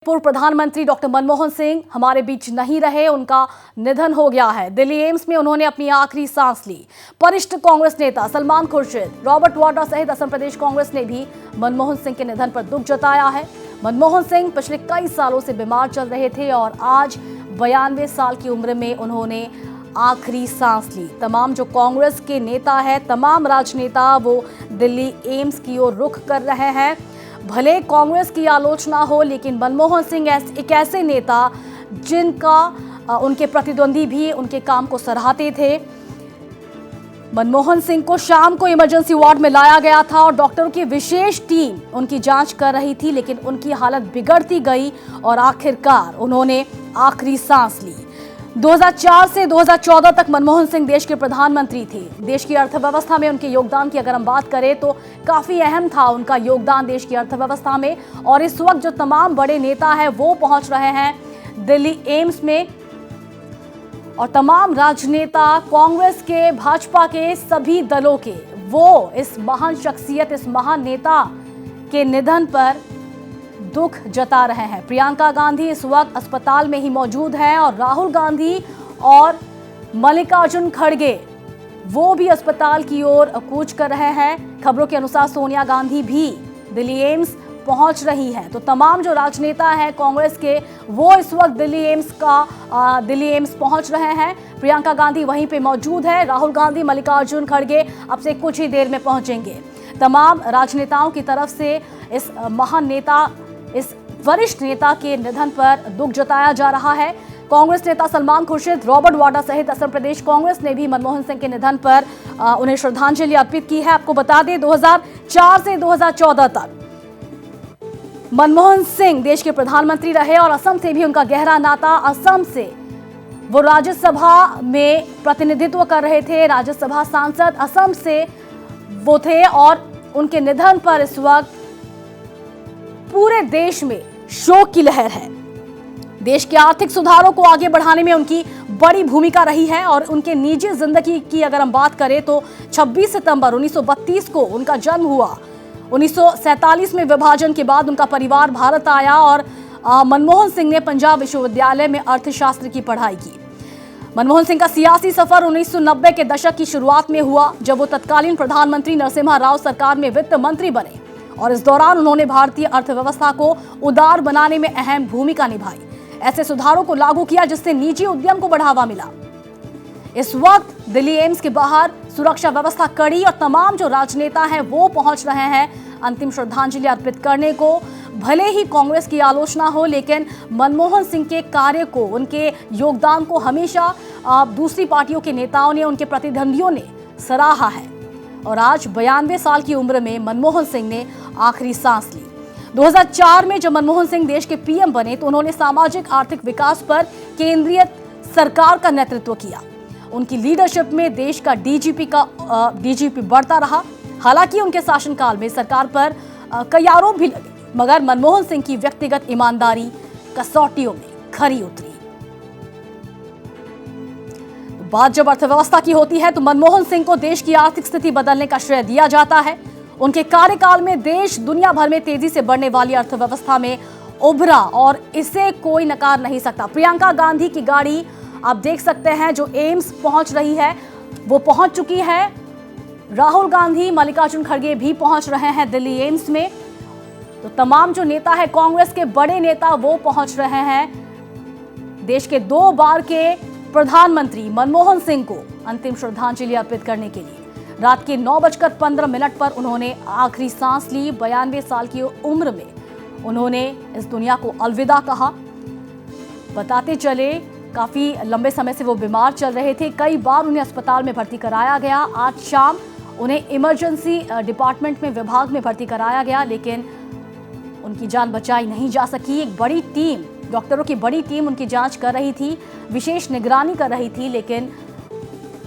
पूर्व प्रधानमंत्री डॉक्टर मनमोहन सिंह हमारे बीच नहीं रहे, उनका निधन हो गया है। दिल्ली एम्स में उन्होंने अपनी आखिरी सांस ली। वरिष्ठ कांग्रेस नेता सलमान खुर्शीद, रॉबर्ट वाड्रा सहित असम प्रदेश कांग्रेस ने भी मनमोहन सिंह के निधन पर दुख जताया है। मनमोहन सिंह पिछले कई सालों से बीमार चल रहे थे और आज 92 साल की उम्र में उन्होंने आखिरी सांस ली। तमाम जो कांग्रेस के नेता है, तमाम राजनेता वो दिल्ली एम्स की ओर रुख कर रहे हैं। भले कांग्रेस की आलोचना हो, लेकिन मनमोहन सिंह एक ऐसे नेता जिनका उनके प्रतिद्वंदी भी उनके काम को सराहते थे। मनमोहन सिंह को शाम को इमरजेंसी वार्ड में लाया गया था और डॉक्टरों की विशेष टीम उनकी जांच कर रही थी, लेकिन उनकी हालत बिगड़ती गई और आखिरकार उन्होंने आखिरी सांस ली। 2004 से 2014 तक मनमोहन सिंह देश के प्रधानमंत्री थे। देश की अर्थव्यवस्था में उनके योगदान की अगर हम बात करें तो काफी अहम था उनका योगदान देश की अर्थव्यवस्था में। और इस वक्त जो तमाम बड़े नेता हैं वो पहुंच रहे हैं दिल्ली एम्स में, और तमाम राजनेता कांग्रेस के, भाजपा के, सभी दलों के, वो इस महान शख्सियत, इस महान नेता के निधन पर दुख जता रहे हैं। प्रियंका गांधी इस वक्त अस्पताल में ही मौजूद हैं और राहुल गांधी और मल्लिकार्जुन खड़गे वो भी अस्पताल की ओर कूच कर रहे हैं। खबरों के अनुसार सोनिया गांधी भी दिल्ली एम्स पहुंच रही हैं। तो तमाम जो राजनेता हैं कांग्रेस के वो इस वक्त दिल्ली एम्स पहुंच रहे हैं। प्रियंका गांधी वहीं पे मौजूद है। राहुल गांधी, मल्लिकार्जुन खड़गे अब से कुछ ही देर में पहुंचेंगे। तमाम राजनेताओं की तरफ से इस महान नेता, इस वरिष्ठ नेता के निधन पर दुख जताया जा रहा है। कांग्रेस नेता सलमान खुर्शीद, रॉबर्ट वाड्रा सहित असम प्रदेश कांग्रेस ने भी मनमोहन सिंह के निधन पर उन्हें श्रद्धांजलि अर्पित की है। आपको बता दें 2004 से 2014 तक मनमोहन सिंह देश के प्रधानमंत्री रहे और असम से भी उनका गहरा नाता। असम से वो राज्यसभा में प्रतिनिधित्व कर रहे थे, राज्यसभा सांसद असम से वो थे। और उनके निधन पर इस वक्त पूरे देश में शोक की लहर है। देश के आर्थिक सुधारों को आगे बढ़ाने में उनकी बड़ी भूमिका रही है। और उनके निजी जिंदगी की अगर हम बात करें तो 26 सितंबर 1932 को उनका जन्म हुआ। 1947 में विभाजन के बाद उनका परिवार भारत आया और मनमोहन सिंह ने पंजाब विश्वविद्यालय में अर्थशास्त्र की पढ़ाई की। मनमोहन सिंह का सियासी सफर 1990 के दशक की शुरुआत में हुआ, जब वो तत्कालीन प्रधानमंत्री नरसिम्हा राव सरकार में वित्त मंत्री बने। और इस दौरान उन्होंने भारतीय अर्थव्यवस्था को उदार बनाने में अहम भूमिका निभाई। ऐसे सुधारों को लागू किया जिससे निजी उद्यम को बढ़ावा मिला। इस वक्त दिल्ली एम्स के बाहर सुरक्षा व्यवस्था कड़ी और तमाम जो राजनेता हैं वो पहुंच रहे हैं अंतिम श्रद्धांजलि अर्पित करने को। भले ही कांग्रेस की आलोचना हो, लेकिन मनमोहन सिंह के कार्य को, उनके योगदान को हमेशा दूसरी पार्टियों के नेताओं ने, उनके प्रतिद्वंदियों ने सराहा है। और आज 92 साल की उम्र में मनमोहन सिंह ने आखिरी सांस ली। 2004 में जब मनमोहन सिंह देश के पीएम बने तो उन्होंने सामाजिक आर्थिक विकास पर केंद्रीय सरकार का नेतृत्व किया। उनकी लीडरशिप में देश का डीजीपी बढ़ता रहा। हालांकि उनके शासनकाल में सरकार पर कई आरोप भी लगे, मगर मनमोहन सिंह की व्यक्तिगत ईमानदारी कसौटियों में खरी उतरी। बात जब अर्थव्यवस्था की होती है तो मनमोहन सिंह को देश की आर्थिक स्थिति बदलने का श्रेय दिया जाता है। उनके कार्यकाल में देश दुनिया भर में तेजी से बढ़ने वाली अर्थव्यवस्था में उभरा और इसे कोई नकार नहीं सकता। प्रियंका गांधी की गाड़ी आप देख सकते हैं जो एम्स पहुंच रही है, वो पहुंच चुकी है। राहुल गांधी, मल्लिकार्जुन खड़गे भी पहुंच रहे हैं दिल्ली एम्स में। तो तमाम जो नेता है कांग्रेस के बड़े नेता वो पहुंच रहे हैं देश के 2 बार के प्रधानमंत्री मनमोहन सिंह को अंतिम श्रद्धांजलि अर्पित करने के लिए। रात के 9:15 पर उन्होंने आखिरी सांस ली। 92 साल की उम्र में उन्होंने इस दुनिया को अलविदा कहा। बताते चले काफी लंबे समय से वो बीमार चल रहे थे, कई बार उन्हें अस्पताल में भर्ती कराया गया। आज शाम उन्हें इमरजेंसी डिपार्टमेंट में, विभाग में भर्ती कराया गया, लेकिन उनकी जान बचाई नहीं जा सकी। एक बड़ी टीम, डॉक्टरों की बड़ी टीम उनकी जांच कर रही थी, विशेष निगरानी कर रही थी, लेकिन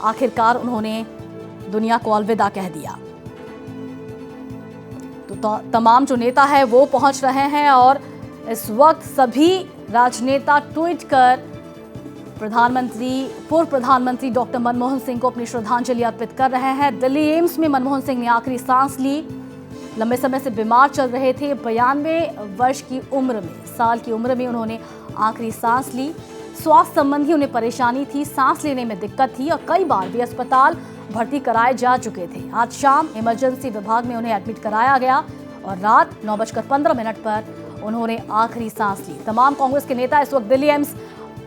आखिरकार उन्होंने दुनिया को अलविदा कह दिया। तो तमाम जो नेता है वो पहुंच रहे हैं और इस वक्त सभी राजनेता ट्वीट कर पूर्व प्रधानमंत्री डॉक्टर मनमोहन सिंह को अपनी श्रद्धांजलि अर्पित कर रहे हैं। दिल्ली एम्स में मनमोहन सिंह ने आखिरी सांस ली। लंबे समय से बीमार चल रहे थे। 92 वर्ष की उम्र में, साल की उम्र में उन्होंने आखिरी सांस ली। स्वास्थ्य संबंधी उन्हें परेशानी थी, सांस लेने में दिक्कत थी और कई बार वे अस्पताल भर्ती कराए जा चुके थे। आज शाम इमरजेंसी विभाग में उन्हें एडमिट कराया गया और रात 9:15 पर उन्होंने आखिरी सांस ली। तमाम कांग्रेस के नेता इस वक्त दिल्ली एम्स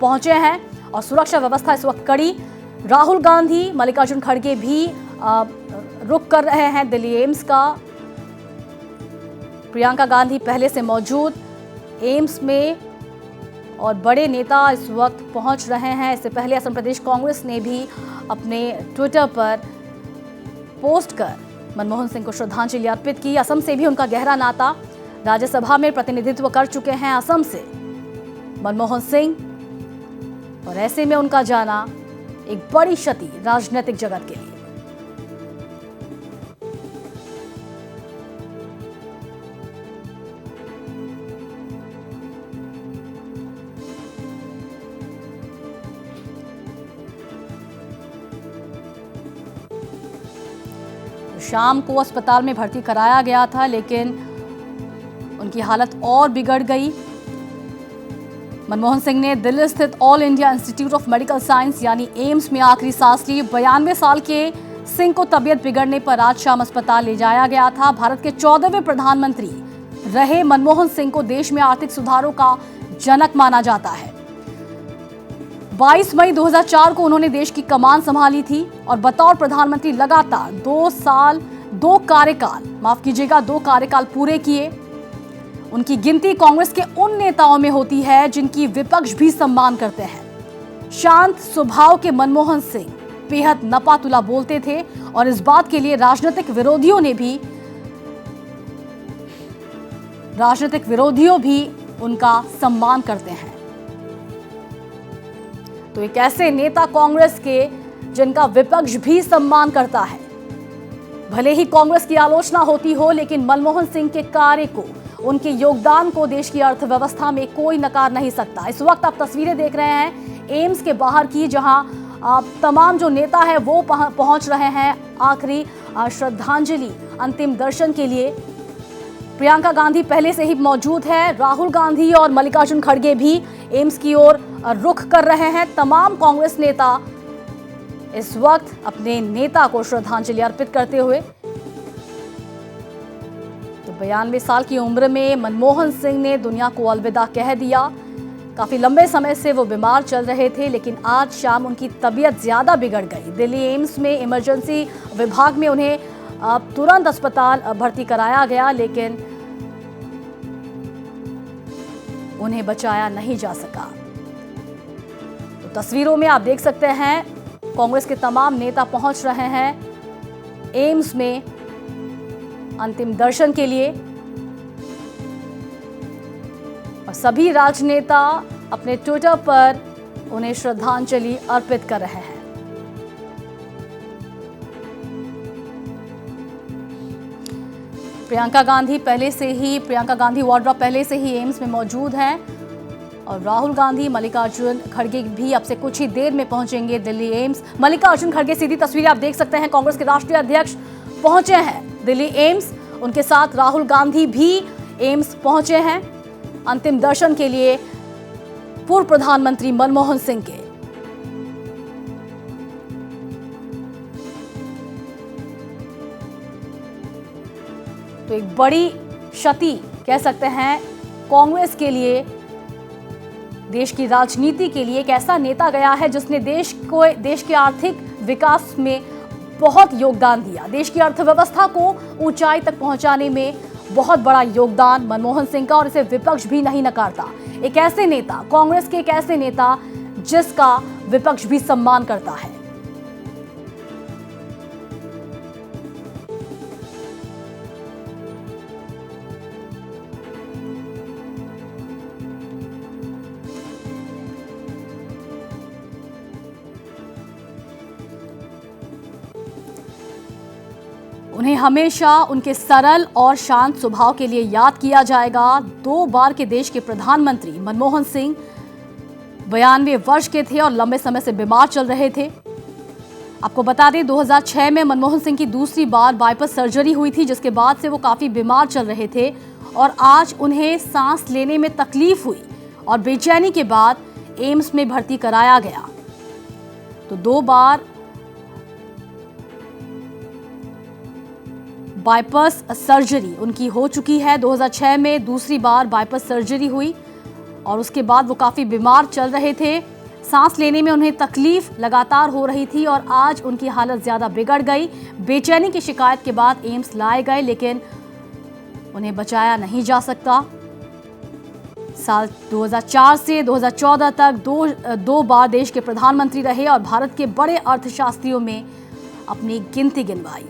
पहुंचे हैं और सुरक्षा व्यवस्था इस वक्त कड़ी। राहुल गांधी, मल्लिकार्जुन खड़गे भी रुक कर रहे हैं दिल्ली एम्स का। प्रियंका गांधी पहले से मौजूद एम्स में और बड़े नेता इस वक्त पहुंच रहे हैं। इससे पहले असम प्रदेश कांग्रेस ने भी अपने ट्विटर पर पोस्ट कर मनमोहन सिंह को श्रद्धांजलि अर्पित की। असम से भी उनका गहरा नाता, राज्यसभा में प्रतिनिधित्व कर चुके हैं असम से मनमोहन सिंह, और ऐसे में उनका जाना एक बड़ी क्षति राजनीतिक जगत के लिए। शाम को अस्पताल में भर्ती कराया गया था, लेकिन उनकी हालत और बिगड़ गई। मनमोहन सिंह ने दिल्ली स्थित all India institute of medical science यानी एम्स में आखिरी सांस ली। 92 साल के सिंह को तबीयत बिगड़ने पर आज शाम अस्पताल ले जाया गया था। भारत के 14वें प्रधानमंत्री रहे मनमोहन सिंह को देश में आर्थिक सुधारों का जनक माना जाता है। 22 मई 2004 को उन्होंने देश की कमान संभाली थी और बतौर प्रधानमंत्री लगातार 2 कार्यकाल पूरे किए। उनकी गिनती कांग्रेस के उन नेताओं में होती है जिनकी विपक्ष भी सम्मान करते हैं। शांत स्वभाव के मनमोहन सिंह बेहद नपातुला बोलते थे और इस बात के लिए राजनीतिक विरोधियों भी उनका सम्मान करते हैं। तो एक ऐसे नेता कांग्रेस के जिनका विपक्ष भी सम्मान करता है। भले ही कांग्रेस की आलोचना होती हो, लेकिन मनमोहन सिंह के कार्य को, उनके योगदान को देश की अर्थव्यवस्था में कोई नकार नहीं सकता। इस वक्त आप तस्वीरें देख रहे हैं एम्स के बाहर की, जहां तमाम जो नेता है वो पहुंच रहे हैं आखिरी श्रद्धांजलि, अंतिम दर्शन के लिए। प्रियंका गांधी पहले से ही मौजूद है। राहुल गांधी और मल्लिकार्जुन खड़गे भी एम्स की ओर रुख कर रहे हैं। तमाम कांग्रेस नेता इस वक्त अपने नेता को श्रद्धांजलि अर्पित करते हुए। तो 92 साल की उम्र में मनमोहन सिंह ने दुनिया को अलविदा कह दिया। काफी लंबे समय से वो बीमार चल रहे थे, लेकिन आज शाम उनकी तबीयत ज्यादा बिगड़ गई। दिल्ली एम्स में इमरजेंसी विभाग में उन्हें तुरंत अस्पताल भर्ती कराया गया, लेकिन उन्हें बचाया नहीं जा सका। तो तस्वीरों में आप देख सकते हैं कांग्रेस के तमाम नेता पहुंच रहे हैं एम्स में अंतिम दर्शन के लिए और सभी राजनेता अपने ट्विटर पर उन्हें श्रद्धांजलि अर्पित कर रहे हैं। प्रियंका गांधी वाड्रा पहले से ही एम्स में मौजूद हैं और राहुल गांधी, मल्लिकार्जुन खड़गे भी अब से कुछ ही देर में पहुंचेंगे दिल्ली एम्स। मल्लिकार्जुन खड़गे, सीधी तस्वीरें आप देख सकते हैं, कांग्रेस के राष्ट्रीय अध्यक्ष पहुंचे हैं दिल्ली एम्स। उनके साथ राहुल गांधी भी एम्स पहुंचे हैं अंतिम दर्शन के लिए पूर्व प्रधानमंत्री मनमोहन सिंह के। तो एक बड़ी क्षति कह सकते हैं कांग्रेस के लिए, देश की राजनीति के लिए। एक ऐसा नेता गया है जिसने देश के आर्थिक विकास में बहुत योगदान दिया, देश की अर्थव्यवस्था को ऊंचाई तक पहुंचाने में बहुत बड़ा योगदान मनमोहन सिंह का, और इसे विपक्ष भी नहीं नकारता। एक ऐसे नेता, कांग्रेस के एक ऐसे नेता जिसका विपक्ष भी सम्मान करता है। उन्हें हमेशा उनके सरल और शांत स्वभाव के लिए याद किया जाएगा। 2 बार के देश के प्रधानमंत्री मनमोहन सिंह 92 वर्ष के थे और लंबे समय से बीमार चल रहे थे। आपको बता दें 2006 में मनमोहन सिंह की दूसरी बार बाईपास सर्जरी हुई थी, जिसके बाद से वो काफ़ी बीमार चल रहे थे और आज उन्हें सांस लेने में तकलीफ हुई और बेचैनी के बाद एम्स में भर्ती कराया गया। तो 2 बार बाईपास सर्जरी उनकी हो चुकी है। 2006 में दूसरी बार बाईपास सर्जरी हुई और उसके बाद वो काफ़ी बीमार चल रहे थे, सांस लेने में उन्हें तकलीफ लगातार हो रही थी और आज उनकी हालत ज़्यादा बिगड़ गई। बेचैनी की शिकायत के बाद एम्स लाए गए, लेकिन उन्हें बचाया नहीं जा सकता। साल 2004 से 2014 तक दो बार देश के प्रधानमंत्री रहे और भारत के बड़े अर्थशास्त्रियों में अपनी गिनती गिनवाई।